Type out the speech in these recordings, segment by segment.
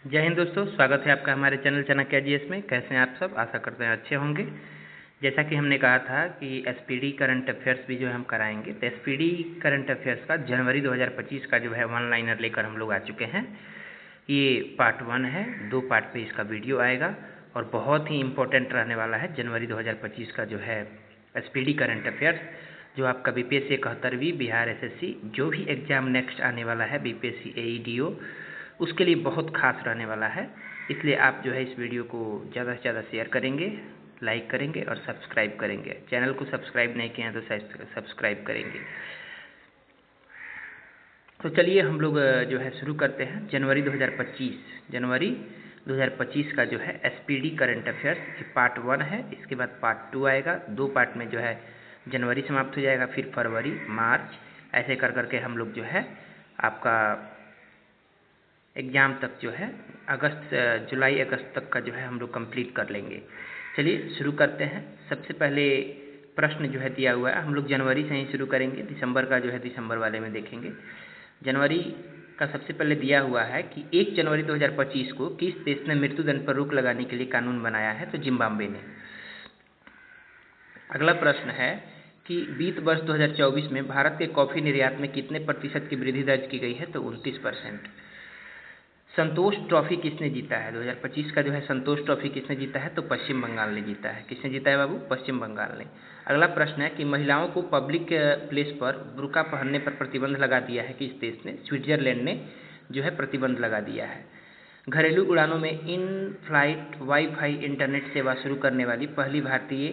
जय हिंद दोस्तों, स्वागत है आपका हमारे चैनल चाणक्य जीएस में। कैसे हैं आप सब? आशा करते हैं अच्छे होंगे। जैसा कि हमने कहा था कि एसपीडी करंट अफेयर्स भी जो है हम कराएंगे, तो एसपीडी करंट अफेयर्स का जनवरी 2025 का जो है वन लाइनर लेकर हम लोग आ चुके हैं। ये पार्ट 1 है, 2 पार्ट पे इसका वीडियो आएगा और बहुत ही इम्पोर्टेंट रहने वाला है जनवरी 2025 का जो है एसपीडी करंट अफेयर्स, जो आपका बीपीएससी 71वीं बिहार एसएससी जो भी एग्जाम नेक्स्ट आने वाला है बीपीएससी एईडीओ, उसके लिए बहुत खास रहने वाला है। इसलिए आप जो है इस वीडियो को ज़्यादा से ज़्यादा शेयर करेंगे, लाइक करेंगे और सब्सक्राइब करेंगे। चैनल को सब्सक्राइब नहीं किए हैं तो सब्सक्राइब करेंगे। तो चलिए हम लोग जो है शुरू करते हैं। जनवरी 2025 का जो है एसपीडी करंट अफेयर्स ये पार्ट 1 है। इसके बाद पार्ट 2 आएगा। 2 पार्ट में जो है जनवरी समाप्त हो जाएगा, फिर फरवरी, मार्च, ऐसे कर करके हम लोग जो है आपका एग्ज़ाम तक जो है जुलाई अगस्त तक का जो है हम लोग कंप्लीट कर लेंगे। चलिए शुरू करते हैं। सबसे पहले प्रश्न जो है दिया हुआ है, हम लोग जनवरी से ही शुरू करेंगे, दिसंबर का जो है दिसंबर वाले में देखेंगे। जनवरी का सबसे पहले दिया हुआ है कि 1 जनवरी 2025 को किस देश ने मृत्युदंड पर रोक लगाने के लिए कानून बनाया है? तो जिम्बाब्वे ने। अगला प्रश्न है कि वित्त वर्ष 2024 में भारत के कॉफ़ी निर्यात में कितने प्रतिशत की वृद्धि दर्ज की गई है? तो 29%। संतोष ट्रॉफी किसने जीता है? 2025 का जो है संतोष ट्रॉफी किसने जीता है? तो पश्चिम बंगाल ने जीता है। किसने जीता है बाबू? पश्चिम बंगाल ने। अगला प्रश्न है कि महिलाओं को पब्लिक प्लेस पर बुर्का पहनने पर प्रतिबंध लगा दिया है किस देश ने? स्विट्जरलैंड ने जो है प्रतिबंध लगा दिया है। घरेलू उड़ानों में इन फ्लाइट वाईफाई इंटरनेट सेवा शुरू करने वाली पहली भारतीय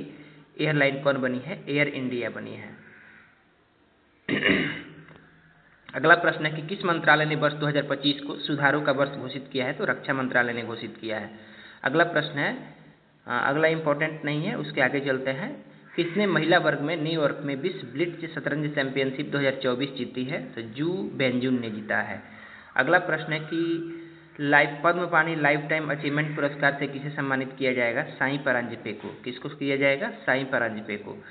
एयरलाइन कौन बनी है? एयर इंडिया बनी है। अगला प्रश्न है कि किस मंत्रालय ने वर्ष 2025 को सुधारों का वर्ष घोषित किया है? तो रक्षा मंत्रालय ने घोषित किया है। अगला प्रश्न है, अगला इंपॉर्टेंट नहीं है, उसके आगे चलते हैं। किसने महिला वर्ग में न्यूयॉर्क में विश्व ब्लिट्ज शतरंज चैंपियनशिप 2024 जीती है? तो जू बेंजुन ने जीता है। अगला प्रश्न है कि पद्म पानी लाइफ टाइम अचीवमेंट पुरस्कार से किसे सम्मानित किया जाएगा? साई परांजपे को। किसको किया जाएगा? साई परांजपे को।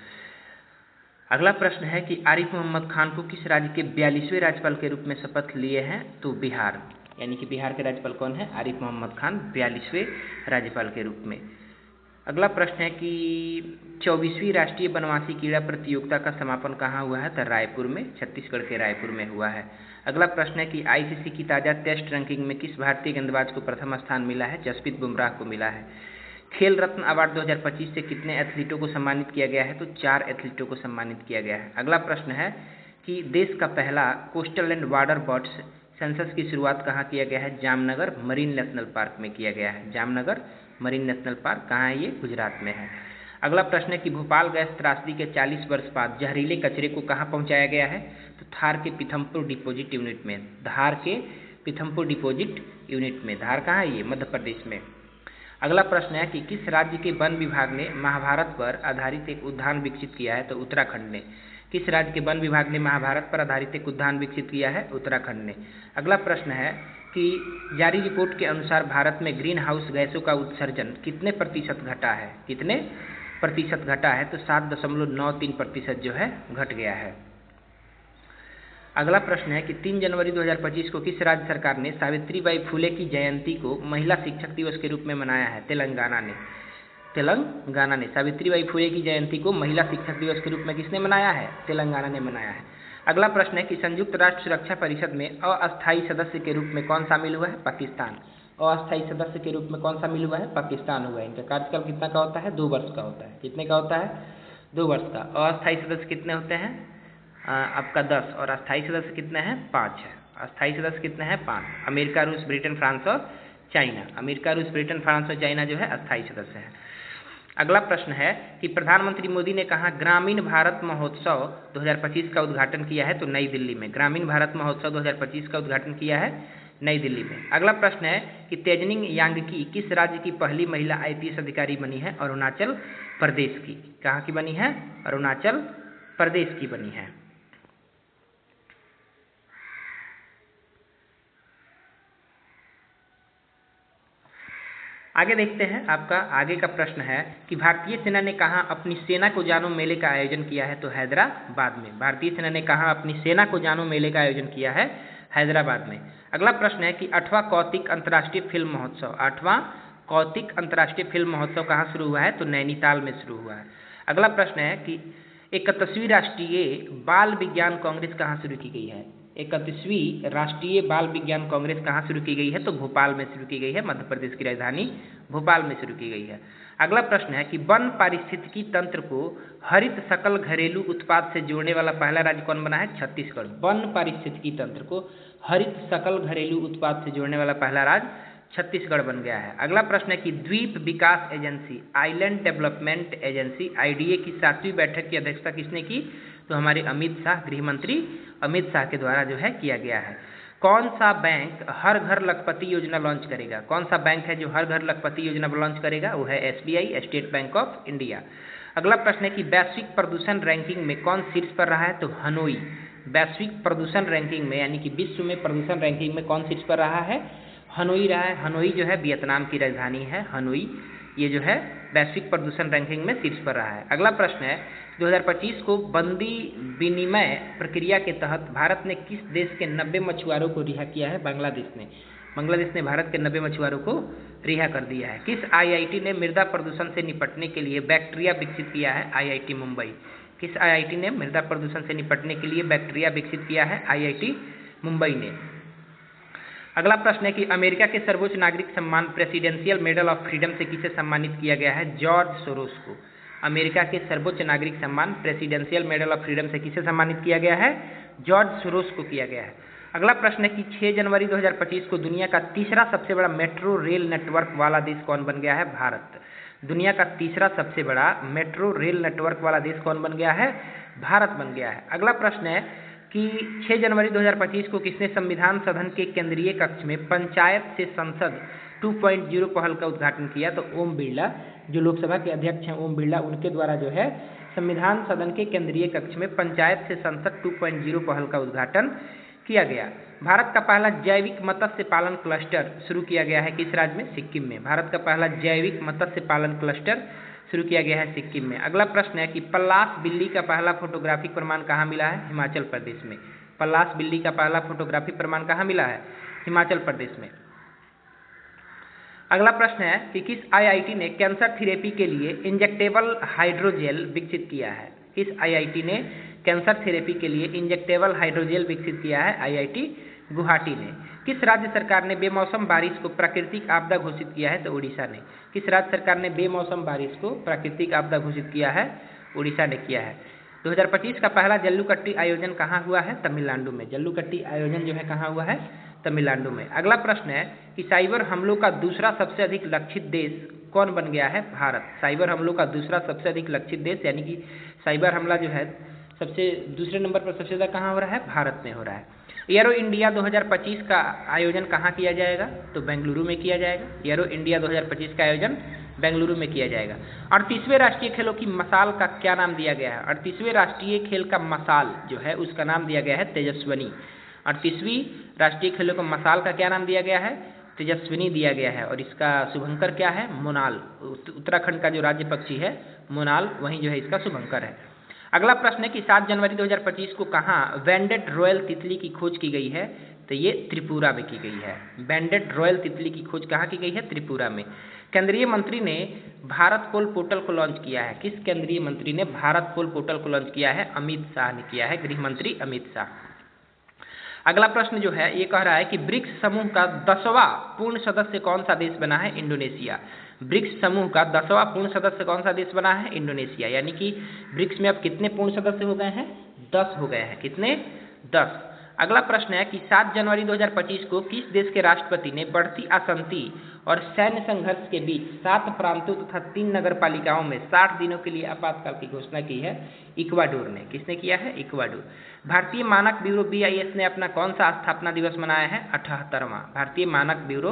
अगला प्रश्न है कि आरिफ मोहम्मद खान को किस राज्य के 42वें राज्यपाल के रूप में शपथ लिए हैं? तो बिहार, यानी कि बिहार के राज्यपाल कौन है? आरिफ मोहम्मद खान 42वें राज्यपाल के रूप में। अगला प्रश्न है कि 24वीं राष्ट्रीय वनवासी क्रीड़ा प्रतियोगिता का समापन कहाँ हुआ है? तो रायपुर में, छत्तीसगढ़ के रायपुर में हुआ है। अगला प्रश्न है कि आईसीसी की ताज़ा टेस्ट रैंकिंग में किस भारतीय गेंदबाज को प्रथम स्थान मिला है? जसप्रीत बुमराह को मिला है। खेल रत्न अवार्ड 2025 से कितने एथलीटों को सम्मानित किया गया है? तो 4 एथलीटों को सम्मानित किया गया है। अगला प्रश्न है कि देश का पहला coastal and water birds census की शुरुआत कहाँ किया गया है? जामनगर मरीन नेशनल पार्क में किया गया है। जामनगर मरीन नेशनल पार्क कहाँ है? ये गुजरात में है। अगला प्रश्न है कि भोपाल गैस त्रासदी के 40 वर्ष बाद जहरीले कचरे को कहाँ पहुँचाया गया है? तो धार के पीथमपुर डिपोजिट यूनिट में। धार के पीथमपुर डिपोजिट यूनिट में। धार कहाँ है? ये मध्य प्रदेश में। अगला प्रश्न है कि किस राज्य के वन विभाग ने महाभारत पर आधारित एक उद्यान विकसित किया है? तो उत्तराखंड ने। किस राज्य के वन विभाग ने महाभारत पर आधारित एक उद्यान विकसित किया है? उत्तराखंड ने। अगला प्रश्न है कि जारी रिपोर्ट के अनुसार भारत में ग्रीन हाउस गैसों का उत्सर्जन कितने प्रतिशत घटा है? कितने प्रतिशत घटा है? तो 7.93% जो है घट गया है। अगला प्रश्न है कि 3 जनवरी 2025 को किस राज्य सरकार ने सावित्रीबाई फुले की जयंती को महिला शिक्षक दिवस के रूप में मनाया है? तेलंगाना ने। तेलंगाना ने सावित्रीबाई फुले की जयंती को महिला शिक्षक दिवस के रूप में किसने मनाया है? तेलंगाना ने मनाया है। अगला प्रश्न है कि संयुक्त राष्ट्र सुरक्षा परिषद में अस्थायी सदस्य के रूप में कौन शामिल हुआ है? पाकिस्तान। अस्थायी सदस्य के रूप में कौन शामिल हुआ है? पाकिस्तान हुआ है। इनका कार्यकाल कितना का होता है? 2 वर्ष का होता है। कितने का होता है? 2 वर्ष का। अस्थायी सदस्य कितने होते हैं? आपका 10 और अस्थायी सदस्य कितने हैं? 5 है। अस्थायी सदस्य कितने हैं? 5। अमेरिका, रूस, ब्रिटेन, फ्रांस और चाइना। अमेरिका, रूस, ब्रिटेन, फ्रांस और चाइना जो है अस्थायी सदस्य है। अगला प्रश्न है कि प्रधानमंत्री मोदी ने कहा ग्रामीण भारत महोत्सव 2025 का उद्घाटन किया है? तो नई दिल्ली में। ग्रामीण भारत महोत्सव 2025 का उद्घाटन किया है नई दिल्ली में। अगला प्रश्न है कि तेजनिंग यांगकी किस राज्य की पहली महिला आईपीएस अधिकारी बनी है? अरुणाचल प्रदेश की। कहाँ की बनी है? अरुणाचल प्रदेश की बनी है। आगे देखते हैं। आपका आगे का प्रश्न है कि भारतीय सेना ने कहाँ अपनी सेना को जानो मेले का आयोजन किया है? तो हैदराबाद में। भारतीय सेना ने कहाँ अपनी सेना को जानो मेले का आयोजन किया है? हैदराबाद में। अगला प्रश्न है कि 8वां कौतिक अंतर्राष्ट्रीय फिल्म महोत्सव, 8वां कौतिक अंतर्राष्ट्रीय फिल्म महोत्सव कहाँ शुरू हुआ है? तो नैनीताल में शुरू हुआ है। अगला प्रश्न है कि 31वीं राष्ट्रीय बाल विज्ञान कांग्रेस कहाँ शुरू की गई है? 31वीं राष्ट्रीय बाल विज्ञान कांग्रेस कहाँ शुरू की गई है? तो भोपाल में शुरू की गई है, मध्य प्रदेश की राजधानी भोपाल में शुरू की गई है। अगला प्रश्न है कि वन पारिस्थितिकी तंत्र को हरित सकल घरेलू उत्पाद से जोड़ने वाला पहला राज्य कौन बना है? छत्तीसगढ़। वन पारिस्थितिकी तंत्र को हरित सकल घरेलू उत्पाद से जोड़ने वाला पहला राज्य छत्तीसगढ़ बन गया है। अगला प्रश्न है कि द्वीप विकास agency, island development agency IDA की 7वीं बैठक की अध्यक्षता किसने की? तो हमारे अमित शाह, गृह मंत्री अमित शाह के द्वारा जो है किया गया है। कौन सा बैंक हर घर लखपति योजना लॉन्च करेगा? कौन सा बैंक है जो हर घर लखपति योजना लॉन्च करेगा? वो है SBI, state bank of India. अगला प्रश्न है कि वैश्विक प्रदूषण रैंकिंग में कौन शीर्ष पर रहा है? तो हनोई। वैश्विक प्रदूषण रैंकिंग में यानी कि विश्व में प्रदूषण रैंकिंग में कौन शीर्ष पर रहा है? हनोई रहा है। हनोई जो है वियतनाम की राजधानी है, हनोई। ये जो है वैश्विक प्रदूषण रैंकिंग में शीर्ष पर रहा है। अगला प्रश्न है 2025 को बंदी विनिमय प्रक्रिया के तहत भारत ने किस देश के 90 मछुआरों को रिहा किया है? बांग्लादेश ने। बांग्लादेश ने भारत के 90 मछुआरों को रिहा कर दिया है। किस IIT ने मृदा प्रदूषण से निपटने के लिए बैक्टीरिया विकसित किया है? IIT मुंबई। किस IIT ने मृदा प्रदूषण से निपटने के लिए बैक्टीरिया विकसित किया है? IIT मुंबई ने। अगला प्रश्न है कि अमेरिका के सर्वोच्च नागरिक सम्मान प्रेसिडेंशियल मेडल ऑफ फ्रीडम से किसे सम्मानित किया गया है? जॉर्ज सोरोस को। अमेरिका के सर्वोच्च नागरिक सम्मान प्रेसिडेंशियल मेडल ऑफ फ्रीडम से किसे सम्मानित किया गया है? जॉर्ज सोरोस को किया गया है। अगला प्रश्न है कि 6 जनवरी 2025 को दुनिया का तीसरा सबसे बड़ा मेट्रो रेल नेटवर्क वाला देश कौन बन गया है? भारत। दुनिया का तीसरा सबसे बड़ा मेट्रो रेल नेटवर्क वाला देश कौन बन गया है? भारत बन गया है। अगला प्रश्न है कि 6 जनवरी 2025 को किसने संविधान सदन के केंद्रीय कक्ष में पंचायत से संसद 2.0 पहल का उद्घाटन किया? तो ओम बिरला, जो लोकसभा के अध्यक्ष हैं ओम बिरला, उनके द्वारा जो है संविधान सदन के केंद्रीय कक्ष में पंचायत से संसद 2.0 पहल का उद्घाटन किया गया। भारत का पहला जैविक मत्स्य पालन क्लस्टर शुरू किया गया है किस राज्य में? सिक्किम में। भारत का पहला जैविक मत्स्य पालन क्लस्टर शुरू किया गया है सिक्किम में। अगला प्रश्न है कि पल्लास बिल्ली का पहला फोटोग्राफिक प्रमाण कहाँ मिला है? हिमाचल प्रदेश में। पल्लास बिल्ली का पहला फोटोग्राफिक प्रमाण कहाँ मिला है? हिमाचल प्रदेश में। अगला प्रश्न है कि किस IIT ने कैंसर थेरेपी के लिए इंजेक्टेबल हाइड्रोजेल विकसित किया है? किस IIT ने कैंसर थेरेपी के लिए इंजेक्टेबल हाइड्रोजेल विकसित किया है? IIT गुवाहाटी ने। किस राज्य सरकार ने बेमौसम बारिश को प्राकृतिक आपदा घोषित किया है? तो उड़ीसा ने। किस राज्य सरकार ने बेमौसम बारिश को प्राकृतिक आपदा घोषित किया है? उड़ीसा ने किया है। 2025 का पहला जल्लूकट्टी आयोजन कहाँ हुआ है? तमिलनाडु में। जल्लूकट्टी आयोजन जो है कहाँ हुआ है? तमिलनाडु में। अगला प्रश्न है कि साइबर हमलों का दूसरा सबसे अधिक लक्षित देश कौन बन गया है? भारत। साइबर हमलों का दूसरा सबसे अधिक लक्षित देश यानी कि साइबर हमला जो है सबसे दूसरे नंबर पर सबसे ज़्यादा कहाँ हो रहा है? भारत में हो रहा है। एरो इंडिया 2025 का आयोजन कहाँ किया जाएगा? तो बेंगलुरु में किया जाएगा। एरो इंडिया 2025 का आयोजन बेंगलुरु में किया जाएगा। 38वें राष्ट्रीय खेलों की मशाल का क्या नाम दिया गया है? 38वें राष्ट्रीय खेल का मशाल जो है उसका नाम दिया गया है तेजस्विनी। 38वीं राष्ट्रीय खेलों का मशाल का क्या नाम दिया गया है? तेजस्विनी दिया गया है। और इसका शुभंकर क्या है? मोनाल। उत्तराखंड का जो राज्य पक्षी है मोनाल, वहीं जो है इसका शुभंकर है। अगला प्रश्न है कि 7 जनवरी 2025 को कहाँ बैंडेड रॉयल तितली की खोज की गई है? तो ये त्रिपुरा में की गई है। बैंडेड रॉयल तितली की खोज कहाँ की गई है? त्रिपुरा में। केंद्रीय मंत्री ने भारत पोल पोर्टल को लॉन्च किया है। किस केंद्रीय मंत्री ने भारत पोल पोर्टल को लॉन्च किया है? अमित शाह ने किया है, गृह मंत्री अमित शाह। अगला प्रश्न जो है ये कह रहा है कि ब्रिक्स समूह का 10वां पूर्ण सदस्य कौन सा देश बना है? इंडोनेशिया। ब्रिक्स समूह का 10वां पूर्ण सदस्य कौन सा देश बना है? इंडोनेशिया। यानी कि ब्रिक्स में अब कितने पूर्ण सदस्य हो गए हैं? 10 हो गए हैं। कितने? 10। अगला प्रश्न है कि 7 जनवरी 2025 को किस देश के राष्ट्रपति ने बढ़ती अशांति और सैन्य संघर्ष के बीच 7 प्रांतों तथा 3 नगर पालिकाओं में 60 दिनों के लिए आपातकाल की घोषणा की है? इक्वाडोर ने। किसने किया है? इक्वाडोर। भारतीय मानक ब्यूरो BIS ने अपना कौन सा स्थापना दिवस मनाया है? 78वां। भारतीय मानक ब्यूरो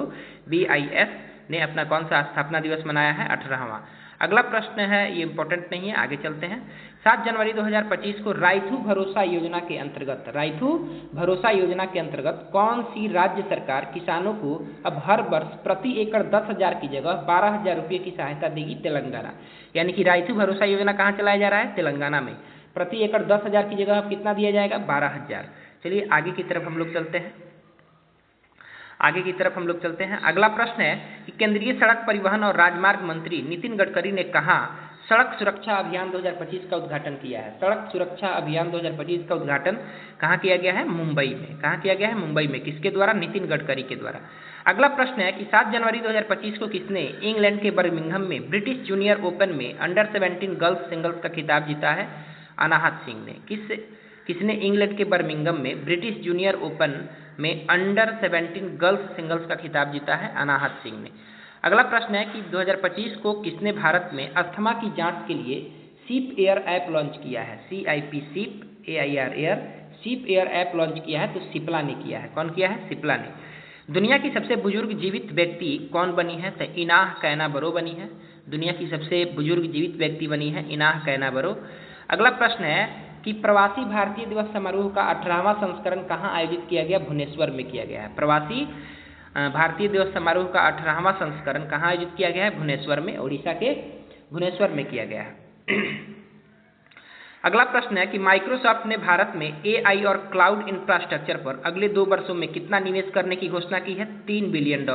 BIS ने अपना कौन सा स्थापना दिवस मनाया है? 18वां। अगला प्रश्न है, ये इंपॉर्टेंट नहीं है, आगे चलते हैं। 7 जनवरी 2025 को राइथू भरोसा योजना के अंतर्गत कौन सी राज्य सरकार किसानों को अब हर वर्ष प्रति एकड़ 10,000 की जगह 12,000 रुपये की सहायता देगी? तेलंगाना। यानी कि राइथू भरोसा योजना कहाँ चलाया जा रहा है? तेलंगाना में। प्रति एकड़ 10,000 की जगह अब कितना दिया जाएगा? 12,000। चलिए आगे की तरफ हम लोग चलते हैं। आगे की तरफ हम लोग चलते हैं। अगला प्रश्न है कि केंद्रीय सड़क परिवहन और राजमार्ग मंत्री नितिन गडकरी ने कहा सड़क सुरक्षा अभियान 2025 का उद्घाटन किया है। सड़क सुरक्षा अभियान 2025 का उद्घाटन कहाँ किया गया है? मुंबई में। कहाँ किया गया है? मुंबई में। किसके द्वारा? नितिन गडकरी के द्वारा। अगला प्रश्न है कि 7 जनवरी 2025 को किसने इंग्लैंड के बर्मिंघम में ब्रिटिश जूनियर ओपन में अंडर 17 गर्ल्स सिंगल्स का खिताब जीता है? अनाहत सिंह ने। किसने इंग्लैंड के बर्मिंघम में ब्रिटिश जूनियर ओपन में अंडर 17 गर्ल्स सिंगल्स का खिताब जीता है? अनाहत सिंह ने। अगला प्रश्न है कि 2025 को किसने भारत में अस्थमा की जांच के लिए सीप एयर ऐप लॉन्च किया है? CIP सीप AIR एयर सीप एयर ऐप लॉन्च किया है तो सिप्ला ने किया है। कौन किया है? सिप्ला ने। दुनिया की सबसे बुजुर्ग जीवित व्यक्ति कौन बनी है? तो इनाह कैना बरो बनी है। दुनिया की सबसे बुजुर्ग जीवित व्यक्ति बनी है इनाह कैना बरो। अगला प्रश्न है कि प्रवासी भारतीय दिवस समारोह का 18वां संस्करण कहाँ आयोजित किया गया? भुवनेश्वर में किया गया है। प्रवासी भारतीय दिवस समारोह का 18वां संस्करण कहाँ आयोजित किया गया है? भुवनेश्वर में, ओडिशा के भुवनेश्वर में किया गया है। अगला प्रश्न है कि माइक्रोसॉफ्ट ने भारत में AI और क्लाउड इंफ्रास्ट्रक्चर पर अगले 2 वर्षों में कितना निवेश करने की घोषणा की है? $3 बिलियन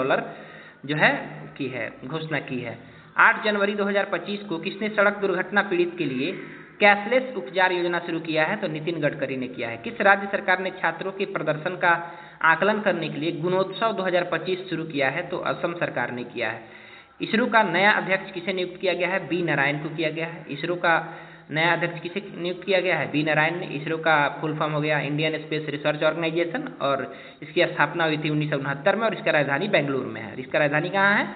जो है की है घोषणा की है। 8 जनवरी 2025 को किसने सड़क दुर्घटना पीड़ित के लिए कैशलेस उपचार योजना शुरू किया है? तो नितिन गडकरी ने किया है। किस राज्य सरकार ने छात्रों के प्रदर्शन का आकलन करने के लिए गुणोत्सव 2025 शुरू किया है? तो असम सरकार ने किया है। इसरो का नया अध्यक्ष किसे नियुक्त किया गया है? बी नारायण को किया गया है। इसरो का नया अध्यक्ष किसे नियुक्त किया गया है? बी नारायण ने। इसरो का फुल फॉर्म हो गया इंडियन स्पेस रिसर्च ऑर्गेनाइजेशन और इसकी स्थापना हुई थी 1969 में और इसका राजधानी बेंगलुरु में है। इसका राजधानी कहाँ है?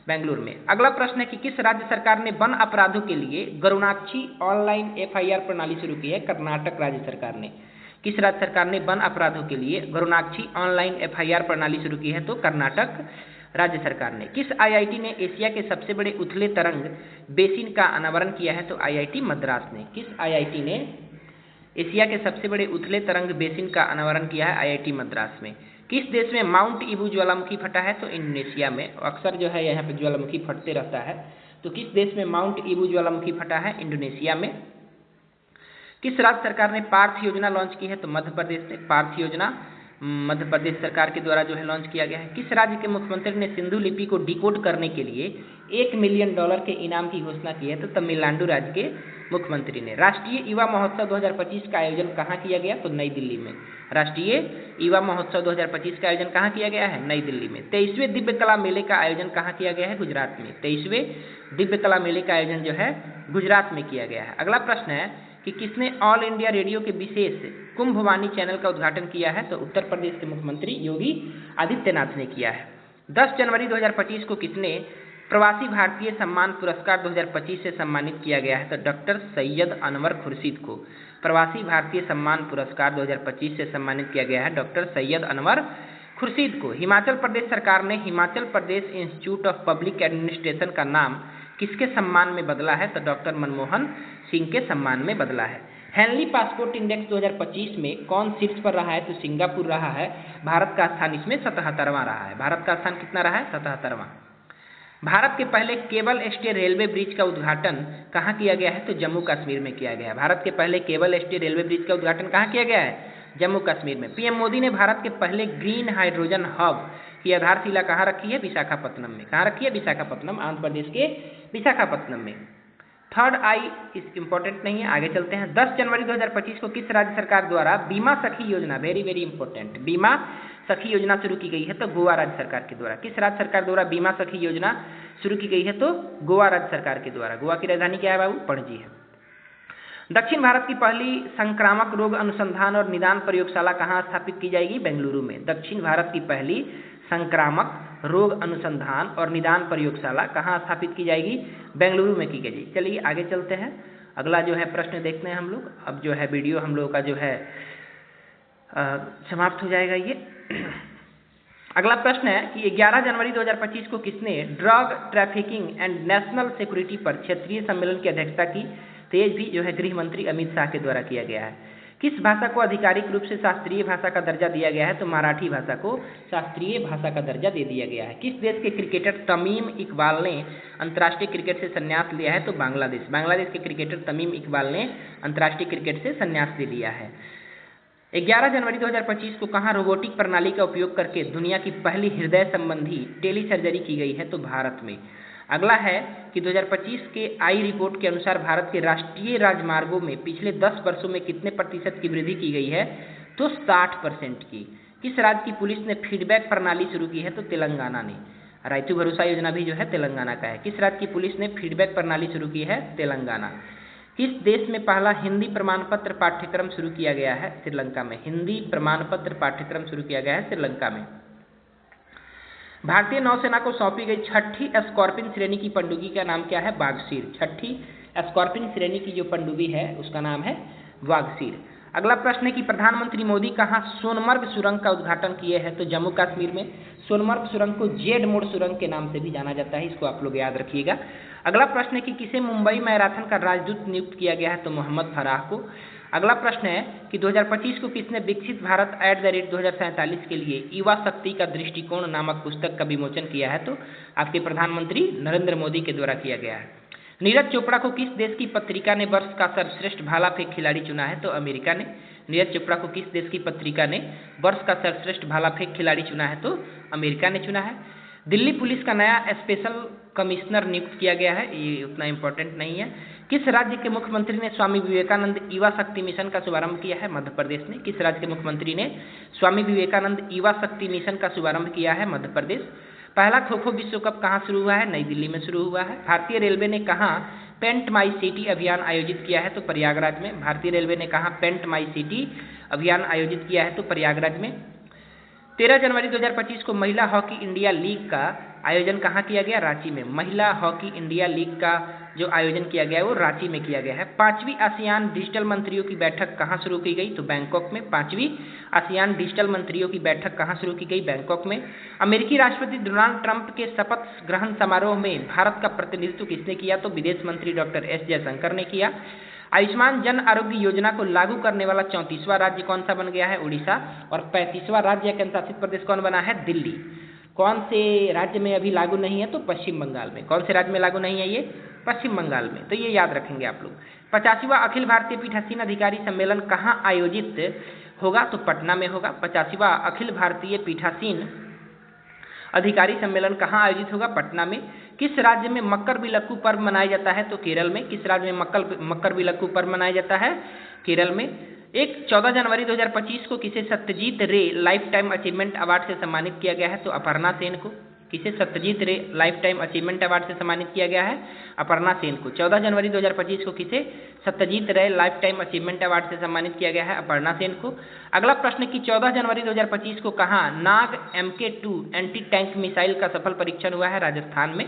बेंगलुरु में। अगला प्रश्न है कि किस राज्य सरकार ने वन अपराधों के लिए गरुणाक्षी ऑनलाइन FIR प्रणाली शुरू की है? कर्नाटक राज्य सरकार ने। किस राज्य सरकार ने वन अपराधों के लिए गरुणाक्षी ऑनलाइन FIR प्रणाली शुरू की है? तो कर्नाटक राज्य सरकार ने। किस IIT ने एशिया के सबसे बड़े उथले तरंग बेसिन का अनावरण किया है? तो IIT मद्रास ने। किस IIT ने एशिया के सबसे बड़े उथले तरंग बेसिन का अनावरण किया है? IIT मद्रास में। किस देश में माउंट ईबू ज्वालामुखी फटा है? तो इंडोनेशिया में। अक्सर जो है यहाँ पे ज्वालामुखी फटते रहता है। तो किस देश में माउंट ईबू ज्वालामुखी फटा है? इंडोनेशिया में। किस राज्य सरकार ने पार्थ योजना लॉन्च की है? तो मध्य प्रदेश ने। पार्थ योजना मध्य प्रदेश सरकार के द्वारा जो है लॉन्च किया गया है। किस राज्य के मुख्यमंत्री ने सिंधु लिपि को डिकोड करने के लिए $1 मिलियन के इनाम की घोषणा की है? तो तमिलनाडु राज्य के मुख्यमंत्री ने। राष्ट्रीय युवा महोत्सव 2025 का आयोजन कहाँ किया गया? तो नई दिल्ली में। राष्ट्रीय युवा महोत्सव 2025 का आयोजन कहाँ किया गया है? नई दिल्ली में। 23वें दिव्य कला मेले का आयोजन कहाँ किया गया है? गुजरात में। 23वें दिव्य कला मेले का आयोजन जो है गुजरात में किया गया है। अगला प्रश्न है कि किसने ऑल इंडिया रेडियो के विशेष कुंभवाणी चैनल का उद्घाटन किया है? तो उत्तर प्रदेश के मुख्यमंत्री योगी आदित्यनाथ ने किया है। 10 जनवरी 2025 को किसने प्रवासी भारतीय सम्मान पुरस्कार 2025 से सम्मानित किया गया है? तो डॉक्टर सैयद अनवर खुर्शीद को प्रवासी भारतीय सम्मान पुरस्कार 2025 से सम्मानित किया गया है डॉक्टर सैयद अनवर खुर्शीद को। हिमाचल प्रदेश सरकार ने Himachal Pradesh institute of public administration का नाम किसके सम्मान में बदला है? तो डॉक्टर मनमोहन सिंह के सम्मान में बदला है। हेनली पासपोर्ट इंडेक्स 2025 में कौन शीर्ष पर रहा है? तो सिंगापुर रहा है। भारत का स्थान इसमें 77वां रहा है। भारत का स्थान कितना रहा है? 77वां। भारत के पहले केबल स्टे रेलवे ब्रिज का उद्घाटन कहाँ किया गया है? तो जम्मू कश्मीर में किया गया है। भारत के पहले केबल स्टे रेलवे ब्रिज का उद्घाटन कहाँ किया गया है? जम्मू कश्मीर में। PM मोदी ने भारत के पहले ग्रीन हाइड्रोजन हब की आधारशिला कहाँ रखी है? विशाखापत्तनम में। कहाँ रखी है? विशाखापत्तनम, आंध्र प्रदेश के विशाखापत्तनम में। थर्ड आई इस इंपॉर्टेंट नहीं है, आगे चलते हैं। 10 जनवरी 2025 को किस राज्य सरकार द्वारा बीमा सखी योजना, वेरी वेरी इंपॉर्टेंट, बीमा सखी योजना शुरू की गई है? तो गोवा राज्य सरकार के द्वारा। किस राज्य सरकार द्वारा बीमा सखी योजना शुरू की गई है? तो गोवा राज्य सरकार के द्वारा। गोवा की राजधानी क्या है बाबू? पणजी है। दक्षिण भारत की पहली संक्रामक रोग अनुसंधान और निदान प्रयोगशाला कहाँ स्थापित की जाएगी? बेंगलुरु में। दक्षिण भारत की पहली संक्रामक रोग अनुसंधान और निदान प्रयोगशाला कहाँ स्थापित की जाएगी? बेंगलुरु में की जाएगी। चलिए आगे चलते हैं। अगला जो है प्रश्न देखते हैं हम लोग। अब जो है वीडियो हम लोगों का जो है समाप्त हो जाएगा ये। अगला प्रश्न है कि 11 जनवरी 2025 को किसने drug trafficking and national security पर क्षेत्रीय सम्मेलन की अध्यक्षता की? तो ये भी जो है गृह मंत्री अमित शाह के द्वारा किया गया है। किस भाषा को आधिकारिक रूप से शास्त्रीय भाषा का दर्जा दिया गया है? तो मराठी भाषा को शास्त्रीय भाषा का दर्जा दे दिया गया है। किस देश के क्रिकेटर तमीम इकबाल ने अंतर्राष्ट्रीय क्रिकेट से संन्यास लिया है? तो बांग्लादेश। बांग्लादेश के क्रिकेटर तमीम इकबाल ने अंतर्राष्ट्रीय क्रिकेट से संन्यास ले लिया है। 11 जनवरी 2025 को कहाँ रोबोटिक प्रणाली का उपयोग करके दुनिया की पहली हृदय संबंधी टेली सर्जरी की गई है? तो भारत में। अगला है कि 2025 के आई रिपोर्ट के अनुसार भारत के राष्ट्रीय राजमार्गों में पिछले 10 वर्षों में कितने प्रतिशत की वृद्धि की गई है? तो 60% की। किस राज्य की पुलिस ने फीडबैक प्रणाली शुरू की है? तो तेलंगाना ने। रायतू भरोसा योजना भी जो है तेलंगाना का है। किस राज्य की पुलिस ने फीडबैक प्रणाली शुरू की है? तेलंगाना। किस देश में पहला हिंदी प्रमाण पत्र पाठ्यक्रम शुरू किया गया है? श्रीलंका में। हिंदी प्रमाण पत्र पाठ्यक्रम शुरू किया गया है श्रीलंका में। भारतीय नौसेना को सौंपी गई छठी स्कॉर्पिन श्रेणी की पनडुब्बी का नाम क्या है? बागशीर। छठी स्कॉर्पिन श्रेणी की जो पनडुब्बी है उसका नाम है बागशीर। अगला प्रश्न है कि प्रधानमंत्री मोदी कहाँ सोनमर्ग सुरंग का उद्घाटन किए हैं? तो जम्मू कश्मीर में। सोनमर्ग सुरंग को जेड मोड़ सुरंग के नाम से भी जाना जाता है, इसको आप लोग याद रखिएगा। अगला प्रश्न है कि किसे मुंबई मैराथन का राजदूत नियुक्त किया गया है? तो मोहम्मद फराह को। अगला प्रश्न है कि 2025 को किसने विकसित भारत @2047 के लिए युवा शक्ति का दृष्टिकोण नामक पुस्तक का विमोचन किया है? तो आपके प्रधानमंत्री नरेंद्र मोदी के द्वारा किया गया है। नीरज चोपड़ा को किस देश की पत्रिका ने वर्ष का सर्वश्रेष्ठ भाला फेंक खिलाड़ी चुना है? तो अमेरिका ने। नीरज चोपड़ा को किस देश की पत्रिका ने वर्ष का सर्वश्रेष्ठ भाला फेंक खिलाड़ी चुना है? तो अमेरिका ने चुना है। दिल्ली पुलिस का नया स्पेशल कमिश्नर नियुक्त किया गया है, ये उतना इम्पोर्टेंट नहीं है। किस राज्य के मुख्यमंत्री ने स्वामी विवेकानंद युवा शक्ति मिशन का शुभारंभ किया है? मध्य प्रदेश ने। किस राज्य के मुख्यमंत्री ने स्वामी विवेकानंद युवा शक्ति मिशन का शुभारंभ किया है? मध्य प्रदेश। पहला खो खो विश्व कप कहाँ शुरू हुआ है? नई दिल्ली में शुरू हुआ है। भारतीय रेलवे ने कहाँ पेंट माई सिटी अभियान आयोजित किया है? तो प्रयागराज में। भारतीय रेलवे ने कहाँ पेंट माई सिटी अभियान आयोजित किया है? तो प्रयागराज में। 13 जनवरी 2025 को महिला हॉकी इंडिया लीग का आयोजन कहाँ किया गया? रांची में। महिला हॉकी इंडिया लीग का जो आयोजन किया गया है वो रांची में किया गया है। 5वीं आसियान डिजिटल मंत्रियों की बैठक कहाँ शुरू की गई? तो बैंकॉक में। 5वीं आसियान डिजिटल मंत्रियों की बैठक कहाँ शुरू की गई? बैंकॉक में। अमेरिकी राष्ट्रपति डोनाल्ड ट्रंप के शपथ ग्रहण समारोह में भारत का प्रतिनिधित्व किसने किया? तो विदेश मंत्री डॉक्टर एस जयशंकर ने किया। आयुष्मान जन आरोग्य योजना को लागू करने वाला 34वां राज्य कौन सा बन गया है? उड़ीसा। और 35वां राज्य केंद्र शासित प्रदेश कौन बना है? दिल्ली। कौन से राज्य में अभी लागू नहीं है? तो पश्चिम बंगाल में। कौन से राज्य में लागू नहीं है? ये पश्चिम बंगाल में। तो ये याद रखेंगे आप लोग। 85वां अखिल भारतीय पीठासीन अधिकारी सम्मेलन कहाँ आयोजित होगा? तो पटना में होगा। 85वां अखिल भारतीय पीठासीन अधिकारी सम्मेलन कहाँ आयोजित होगा? पटना में। किस राज्य में मकर बिलक्कू पर्व मनाया जाता है? तो केरल में। किस राज्य में मकर बिलक्कू पर्व मनाया जाता है? केरल में। 14 जनवरी 2025 को किसे सत्यजीत रे लाइफ टाइम अचीवमेंट अवार्ड से सम्मानित किया गया है? तो अपर्णा सेन को। किसे सत्यजीत रे लाइफ टाइम अचीवमेंट अवार्ड से सम्मानित किया गया है? अपर्णा सेन को। 14 जनवरी 2025 को किसे सत्यजीत रे लाइफ टाइम अचीवमेंट अवार्ड से सम्मानित किया गया है? अपर्णा सेन को। अगला प्रश्न कि 14 जनवरी 2025 को कहाँ नाग MK2 एंटी टैंक मिसाइल का सफल परीक्षण हुआ है? राजस्थान में।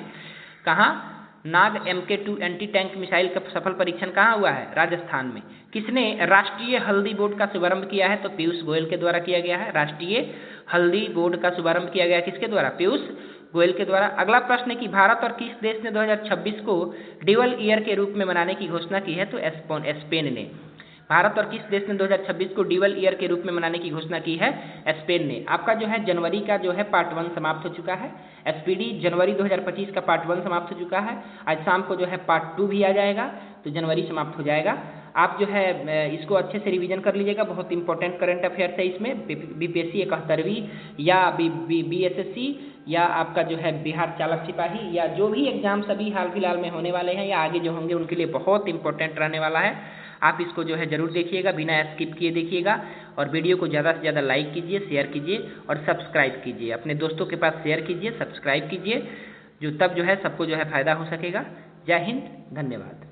कहाँ नाग MK2 एंटी टैंक मिसाइल का सफल परीक्षण कहाँ हुआ है? राजस्थान में। किसने राष्ट्रीय हल्दी बोर्ड का शुभारंभ किया है? तो पीयूष गोयल के द्वारा किया गया है। राष्ट्रीय हल्दी बोर्ड का शुभारंभ किया गया किसके द्वारा? पीयूष गोयल के द्वारा। अगला प्रश्न है कि भारत और किस देश ने 2026 को ड्यूअल ईयर के रूप में मनाने की घोषणा की है? तो स्पेन ने। भारत और किस देश ने 2026 को ड्यूअल ईयर के रूप में मनाने की घोषणा की है? स्पेन ने। आपका जो है जनवरी का जो है पार्ट 1 समाप्त हो चुका है। SPD जनवरी 2025 का पार्ट 1 समाप्त हो चुका है। आज शाम को जो है पार्ट 2 भी आ जाएगा, तो जनवरी समाप्त हो जाएगा। आप जो है इसको अच्छे से रिवीजन कर लीजिएगा, बहुत इंपॉर्टेंट करंट अफेयर्स है इसमें। BPSC 71वीं या BSSC या आपका जो है बिहार चालक सिपाही या जो भी एग्जाम सभी हाल फिलहाल में होने वाले हैं या आगे जो होंगे उनके लिए बहुत इंपॉर्टेंट रहने वाला है। आप इसको जो है जरूर देखिएगा, बिना स्किप किए देखिएगा और वीडियो को ज़्यादा से ज़्यादा लाइक कीजिए, शेयर कीजिए और सब्सक्राइब कीजिए। अपने दोस्तों के पास शेयर कीजिए, सब्सक्राइब कीजिए, जो तब जो है सबको जो है फ़ायदा हो सकेगा। जय हिंद, धन्यवाद।